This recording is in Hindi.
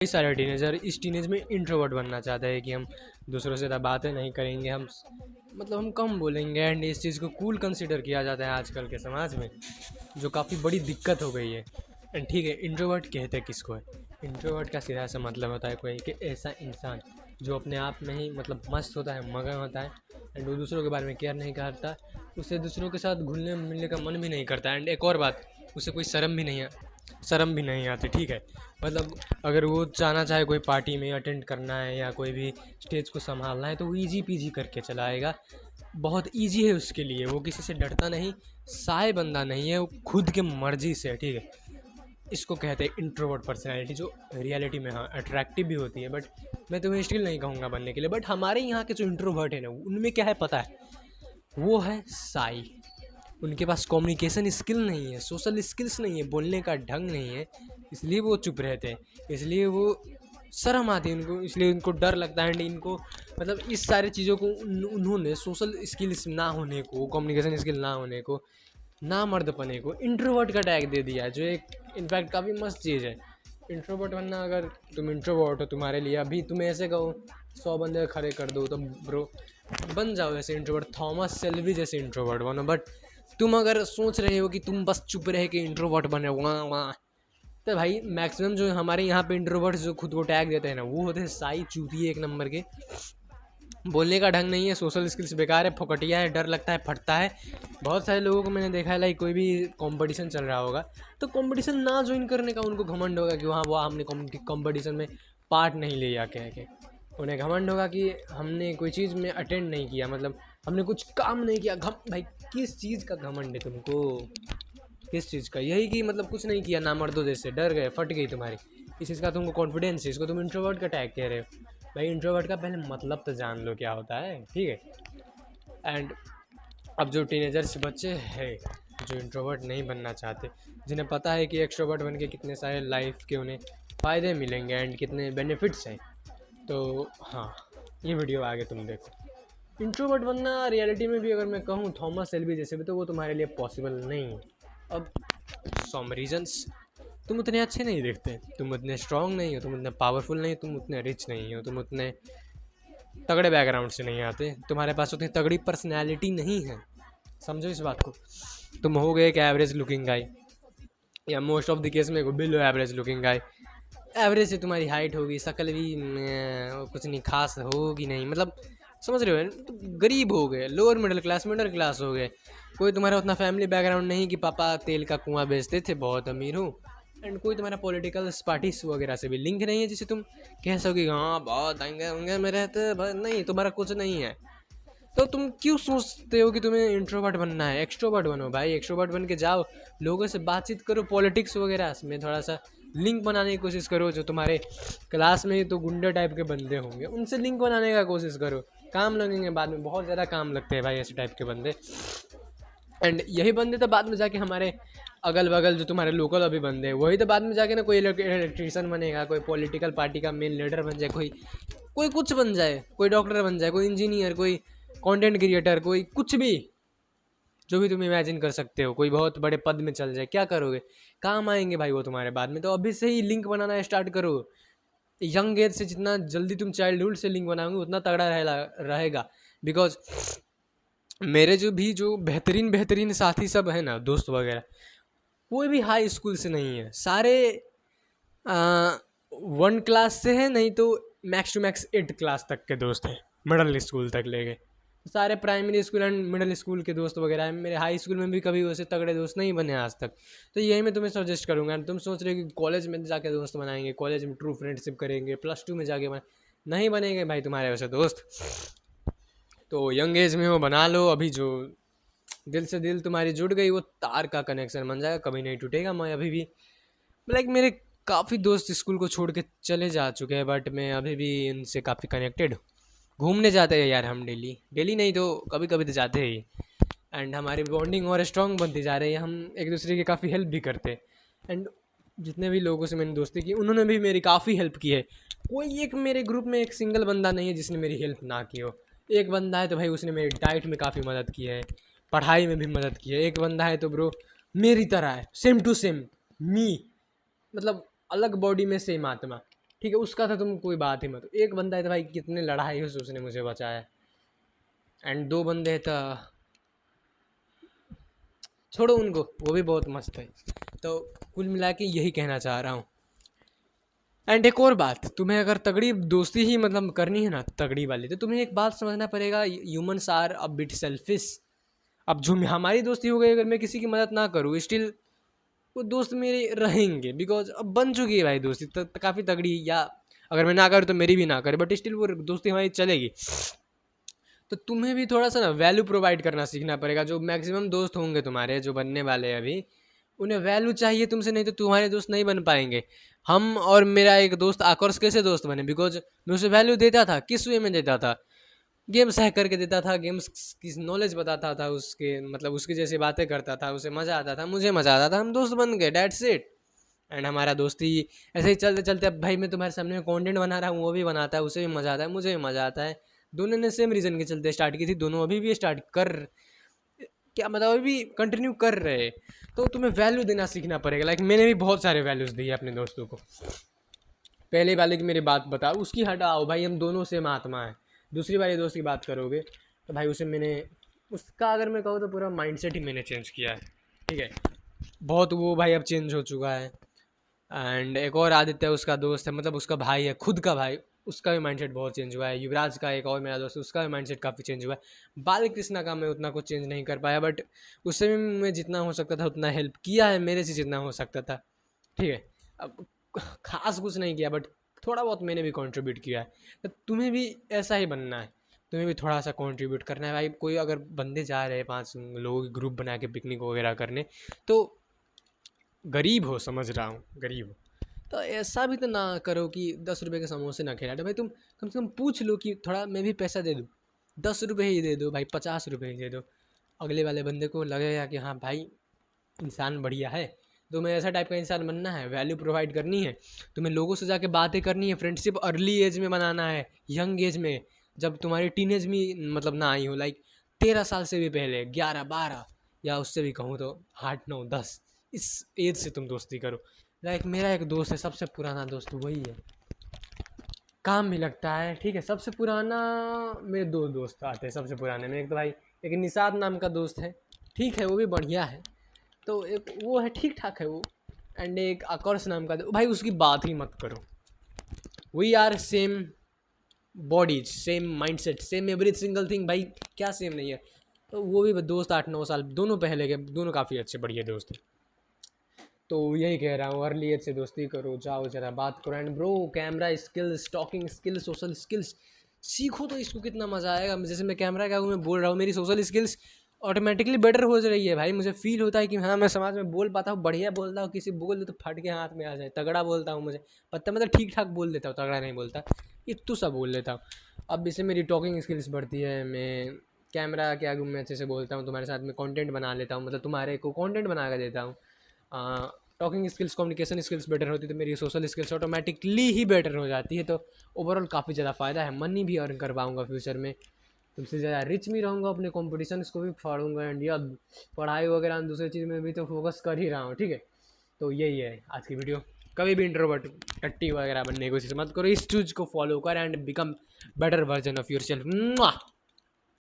कई सारे टीनेजर इस टीनेज में इंट्रोवर्ट बनना चाहते हैं कि हम दूसरों से ज़्यादा बातें नहीं करेंगे, हम कम बोलेंगे। एंड इस चीज़ को कूल कंसिडर किया जाता है आजकल के समाज में, जो काफ़ी बड़ी दिक्कत हो गई है। एंड ठीक है, इंट्रोवर्ट कहते किसको है? इंट्रोवर्ट का सीधा सा मतलब होता है कोई कि ऐसा इंसान जो अपने आप में ही मस्त होता है, मगन होता है, एंड वो दूसरों के बारे में केयर नहीं करता, उसे दूसरों के साथ घुलने मिलने का मन भी नहीं करता। एंड एक और बात, उसे कोई शर्म भी नहीं आती। ठीक है, अगर वो जाना चाहे कोई पार्टी में अटेंड करना है या कोई भी स्टेज को संभालना है तो वो ईजी पीजी करके चलाएगा। बहुत ईजी है उसके लिए, वो किसी से डरता नहीं, साय बंदा नहीं है, वो खुद के मर्जी से। ठीक है, इसको कहते हैं इंट्रोवर्ट पर्सनैलिटी, जो रियलिटी में हाँ अट्रैक्टिव भी होती है। बट मैं तुम्हें स्टिल नहीं कहूँगा बनने के लिए। बट हमारे यहाँ के जो इंट्रोवर्ट है ना, उनमें क्या है पता है, वो है साई। उनके पास कम्युनिकेशन स्किल नहीं है, सोशल स्किल्स नहीं है, बोलने का ढंग नहीं है, इसलिए वो चुप रहते हैं, इसलिए वो शर्म आती है उनको, इसलिए उनको डर लगता है। एंड इनको इस सारी चीज़ों को उन्होंने सोशल स्किल्स ना होने को, कम्युनिकेशन स्किल ना होने को, ना मर्दपने को इंट्रोवर्ट का टैग दे दिया है, जो एक इनफैक्ट काफ़ी मस्त चीज़ है इंट्रोवर्ट बनना। अगर तुम इंट्रोवर्ट हो, तुम्हारे लिए अभी तुम्हें ऐसे कहो 100 बंदे खड़े कर दो तो ब्रो बन जाओ ऐसे इंट्रोवर्ट, थॉमस सेल्वी जैसे इंट्रोवर्ट बनो। बट तुम अगर सोच रहे हो कि तुम बस चुप रह के इंट्रोवर्ट बने वहाँ वहाँ, तो भाई मैक्सिमम जो हमारे यहाँ पे इंट्रोवर्ट जो खुद को टैग देते हैं ना, वो होते हैं साई चूतिए एक नंबर के। बोलने का ढंग नहीं है, सोशल स्किल्स बेकार है, फोकटिया है, डर लगता है, फटता है। बहुत सारे लोगों को मैंने देखा है, लाइक कोई भी कंपटीशन चल रहा होगा तो कंपटीशन ना ज्वाइन करने का उनको घमंड होगा कि वहाँ वो हमने कंपटीशन में पार्ट नहीं लिया, कह के उन्हें घमंड होगा कि हमने कोई चीज़ में अटेंड नहीं किया, हमने कुछ काम नहीं किया। भाई किस चीज़ का घमंड है तुमको? किस चीज़ का? यही कि कुछ नहीं किया, ना मर्दों जैसे डर गए, फट गई तुम्हारी, इस चीज़ का तुमको कॉन्फिडेंस है, इसको तुम इंट्रोवर्ट का टैग कह रहे हो। भाई इंट्रोवर्ट का पहले मतलब तो जान लो क्या होता है। ठीक है, एंड अब जो टीनेजर्स बच्चे हैं जो इंट्रोवर्ट नहीं बनना चाहते, जिन्हें पता है कि एक्सट्रोवर्ट बन के कितने सारे लाइफ के उन्हें फ़ायदे मिलेंगे एंड कितने बेनिफिट्स हैं, तो हाँ, ये वीडियो आगे तुम देखो। इंट्रोवर्ट बनना रियलिटी में भी अगर मैं कहूँ थॉमस सेल्वी जैसे भी, तो वो तुम्हारे लिए पॉसिबल नहीं है। अब सम रीजन्स, तुम उतने अच्छे नहीं दिखते, तुम उतने स्ट्रांग नहीं हो, तुम उतने पावरफुल नहीं हो, तुम उतने रिच नहीं हो, तुम उतने तगड़े बैकग्राउंड से नहीं आते, तुम्हारे पास उतनी तगड़ी पर्सनैलिटी नहीं है। समझो इस बात को। तुम हो गए एक एवरेज लुकिंग गाय, या मोस्ट ऑफ द केस में below average looking guy. Average से तुम्हारी हाइट होगी, शक्ल भी कुछ नहीं खास होगी नहीं, समझ रहे हो? तो गरीब हो गए, लोअर मिडिल क्लास हो गए। कोई तुम्हारा उतना फैमिली बैकग्राउंड नहीं कि पापा तेल का कुआं बेचते थे, बहुत अमीर हो। एंड कोई तुम्हारा पॉलिटिकल पार्टीज वगैरह से भी लिंक नहीं है जिसे तुम कह सको कि हाँ बहुत दंगे उंगे में रहते, नहीं, तुम्हारा कुछ नहीं है। तो तुम क्यों सोचते हो कि तुम्हें इंट्रोवर्ट बनना है? एक्सट्रोवर्ट बनो भाई, एक्सट्रोवर्ट बन के जाओ, लोगों से बातचीत करो, पॉलिटिक्स वगैरह में थोड़ा सा लिंक बनाने की कोशिश करो। जो तुम्हारे क्लास में तो गुंडे टाइप के बंदे होंगे, उनसे लिंक बनाने का कोशिश करो, काम लगेंगे बाद में, बहुत ज़्यादा काम लगते हैं भाई ऐसे टाइप के बंदे। एंड यही बंदे तो बाद में जाके हमारे अगल बगल जो तुम्हारे लोकल अभी बंदे हैं, वही तो बाद में जाके ना कोई इलेक्ट्रीशियन बनेगा, कोई पॉलिटिकल पार्टी का मेन लीडर बन जाए, कोई कोई कुछ बन जाए, कोई डॉक्टर बन जाए, कोई इंजीनियर, कोई कंटेंट क्रिएटर, कोई कुछ भी, जो भी तुम इमेजिन कर सकते हो, कोई बहुत बड़े पद में चल जाए। क्या करोगे? काम आएंगे भाई वो तुम्हारे बाद में। तो अभी से ही लिंक बनाना स्टार्ट करो, यंग एज से। जितना जल्दी तुम चाइल्डहुड से लिंक बनाओगे उतना तगड़ा रहेगा। बिकॉज मेरे जो बेहतरीन बेहतरीन साथी सब है ना, दोस्त वगैरह, कोई भी हाई स्कूल से नहीं है, सारे 1 क्लास से है, नहीं तो मैक्स टू मैक्स 8 क्लास तक के दोस्त हैं, मिडल स्कूल तक ले गए। सारे primary school and middle school के दोस्त वगैरह हैं। मेरे हाई स्कूल में भी कभी वैसे तगड़े दोस्त नहीं बने आज तक। तो यही मैं तुम्हें सजेस्ट करूँगा। तुम सोच रहे हो कि कॉलेज में जाके दोस्त बनाएंगे, कॉलेज में ट्रू फ्रेंडशिप करेंगे, +2 में जाके नहीं बनेंगे भाई तुम्हारे वैसे दोस्त। तो यंग एज में वो बना लो अभी, जो दिल से दिल तुम्हारी जुड़ गई, वो तार का कनेक्शन बन जाएगा, कभी नहीं टूटेगा। मैं अभी भी मेरे काफ़ी दोस्त स्कूल को छोड़ के चले जा चुके हैं, बट मैं अभी भी इनसे काफ़ी कनेक्टेड हूँ। घूमने जाते हैं यार हम, डेली डेली नहीं तो कभी कभी तो जाते ही। एंड हमारी बॉन्डिंग और स्ट्रॉन्ग बनती जा रही है, हम एक दूसरे की काफ़ी हेल्प भी करते हैं। एंड जितने भी लोगों से मैंने दोस्ती की, उन्होंने भी मेरी काफ़ी हेल्प की है। कोई एक मेरे ग्रुप में एक सिंगल बंदा नहीं है जिसने मेरी हेल्प ना की हो। एक बंदा है तो भाई उसने मेरी डाइट में काफ़ी मदद की है, पढ़ाई में भी मदद की है। एक बंदा है तो ब्रो मेरी तरह है, सेम टू सेम मी, अलग बॉडी में सेम आत्मा। ठीक है, उसका था तुम कोई बात ही मत, एक बंदा है तो भाई कितने लड़ाई हुई उसने मुझे बचाया, एंड दो बंदे तो छोड़ो उनको, वो भी बहुत मस्त है। तो कुल मिला के यही कहना चाह रहा हूँ। एंड एक और बात, तुम्हें अगर तगड़ी दोस्ती ही मतलब करनी है ना तगड़ी वाली, तो तुम्हें एक बात समझना पड़ेगा, humans are a bit selfish. अब जो हमारी दोस्ती हो गई, अगर मैं किसी की मदद ना करूँ स्टिल वो दोस्त मेरे रहेंगे, बिकॉज अब बन चुकी है भाई दोस्ती काफ़ी तगड़ी, या अगर मैं ना करूँ तो मेरी भी ना करे, बट स्टिल वो दोस्ती हमारी चलेगी। तो तुम्हें भी थोड़ा सा ना वैल्यू प्रोवाइड करना सीखना पड़ेगा। जो मैक्सिमम दोस्त होंगे तुम्हारे जो बनने वाले हैं अभी, उन्हें वैल्यू चाहिए तुमसे, नहीं तो तुम्हारे दोस्त नहीं बन पाएंगे। हम और मेरा एक दोस्त आकर्ष कैसे दोस्त बने, बिकॉज मैं उसे वैल्यू देता था। किस वे में देता था, गेम्स हैक करके देता था, गेम्स की नॉलेज बताता था उसके, मतलब उसकी जैसी बातें करता था, उसे मज़ा आता था, मुझे मज़ा आता था, हम दोस्त बन गए, डेट्स इट। एंड हमारा दोस्ती ऐसे ही चलते चलते, अब भाई मैं तुम्हारे सामने कंटेंट बना रहा हूँ, वो भी बनाता है, उसे भी मज़ा आता है, मुझे भी मज़ा आता है। दोनों ने सेम रीज़न के चलते स्टार्ट की थी, दोनों अभी भी स्टार्ट कर, क्या मतलब अभी भी कंटिन्यू कर रहे हैं। तो तुम्हें वैल्यू देना सीखना पड़ेगा। लाइक मैंने भी बहुत सारे वैल्यूज़ दिए अपने दोस्तों को। पहले वाले की मेरी बात बताओ, उसकी हटाओ भाई, हम दोनों सेम आत्मा है। दूसरी वाले दोस्त की बात करोगे तो भाई उसे मैंने, उसका अगर मैं कहूँ तो पूरा माइंडसेट ही मैंने चेंज किया है। ठीक है, बहुत वो भाई अब चेंज हो चुका है। एंड एक और आदित्य उसका दोस्त है, मतलब उसका भाई है, खुद का भाई, उसका भी माइंडसेट बहुत चेंज हुआ है। युवराज का एक और मेरा दोस्त है, उसका भी माइंडसेट काफ़ी चेंज हुआ है। बाल कृष्णा का मैं उतना कुछ चेंज नहीं कर पाया, बट उससे भी मैं जितना हो सकता था उतना हेल्प किया है, मेरे से जितना हो सकता था। ठीक है, अब खास कुछ नहीं किया, बट थोड़ा बहुत मैंने भी कंट्रीब्यूट किया है। तो तुम्हें भी ऐसा ही बनना है, तुम्हें भी थोड़ा सा कंट्रीब्यूट करना है भाई। कोई अगर बंदे जा रहे हैं 5 लोग ग्रुप बना के पिकनिक वगैरह करने, तो गरीब हो, समझ रहा हूँ गरीब हो, तो ऐसा भी तो ना करो कि 10 रुपये के समोसे ना खिला दो भाई। तुम कम से कम पूछ लो कि थोड़ा मैं भी पैसा दे दूँ, 10 रुपये ही दे दो भाई, 50 रुपये ही दे दो। अगले वाले बंदे को लगेगा कि हाँ भाई इंसान बढ़िया है। तो मैं ऐसा टाइप का इंसान बनना है, वैल्यू प्रोवाइड करनी है, तुम्हें लोगों से जाके बातें करनी है, फ्रेंडशिप अर्ली एज में बनाना है, यंग एज में, जब तुम्हारी टीनेज में मतलब ना आई हो, लाइक 13 साल से भी पहले, 11 12, या उससे भी कहूँ तो 8 9 10, इस एज से तुम दोस्ती करो। लाइक मेरा एक दोस्त है, सबसे पुराना दोस्त वही है, काम भी लगता है। ठीक है, सबसे पुराना, मेरे दो दोस्त आते हैं सबसे पुराने में, एक तो भाई एक निषाद नाम का दोस्त है, ठीक है वो भी बढ़िया है। तो एक वो है, ठीक ठाक है वो। एंड एक आकर्ष नाम का भाई, उसकी बात ही मत करो। We are same bodies, same mindset, same every single thing भाई, क्या सेम नहीं है। तो वो भी दोस्त 8 9 साल, दोनों पहले के, दोनों काफ़ी अच्छे बढ़िया दोस्त हैं। तो यही कह रहा हूँ, अर्ली एज से दोस्ती करो, जाओ जरा बात करो। And bro, camera skills, talking skills, social skills सीखो, तो इसको कितना मज़ा आएगा। जैसे मैं कैमरा क्या हूँ, मैं बोल रहा हूँ, मेरी सोशल स्किल्स ऑटोमेटिकली बेटर हो रही है भाई। मुझे फील होता है कि हाँ मैं समाज में बोल पाता हूँ, बढ़िया बोलता हूँ, किसी बोल दे तो फट के हाथ में आ जाए, तगड़ा बोलता हूँ, मुझे पता, मतलब ठीक ठाक बोल देता हूँ, तगड़ा नहीं बोलता, इतू सा बोल लेता हूँ। अब इससे मेरी टॉकिंग स्किल्स बढ़ती है, मैं कैमरा के आगे मैं अच्छे से बोलता हूँ, तुम्हारे साथ में कंटेंट बना लेता हूँ, मतलब तुम्हारे को कंटेंट बना कर देता हूँ। Talking skills, communication skills better होती है, तो मेरी सोशल स्किल्स ऑटोमेटिकली ही बेटर हो जाती है। तो ओवरऑल काफ़ी ज़्यादा फ़ायदा है, मनी भी अर्न कर पाऊँगा फ्यूचर में, तुमसे ज़्यादा रिच भी रहूँगा, अपने कॉम्पिटिशन को भी फाड़ूंगा। एंड या पढ़ाई वगैरह दूसरी चीज़ में भी तो फोकस कर ही रहा हूँ। ठीक है, तो यही है आज की वीडियो। कभी भी इंट्रोवर्ट टट्टी वगैरह बनने की कोशिश मत करो, इस चीज़ को फॉलो कर and become better version of your self.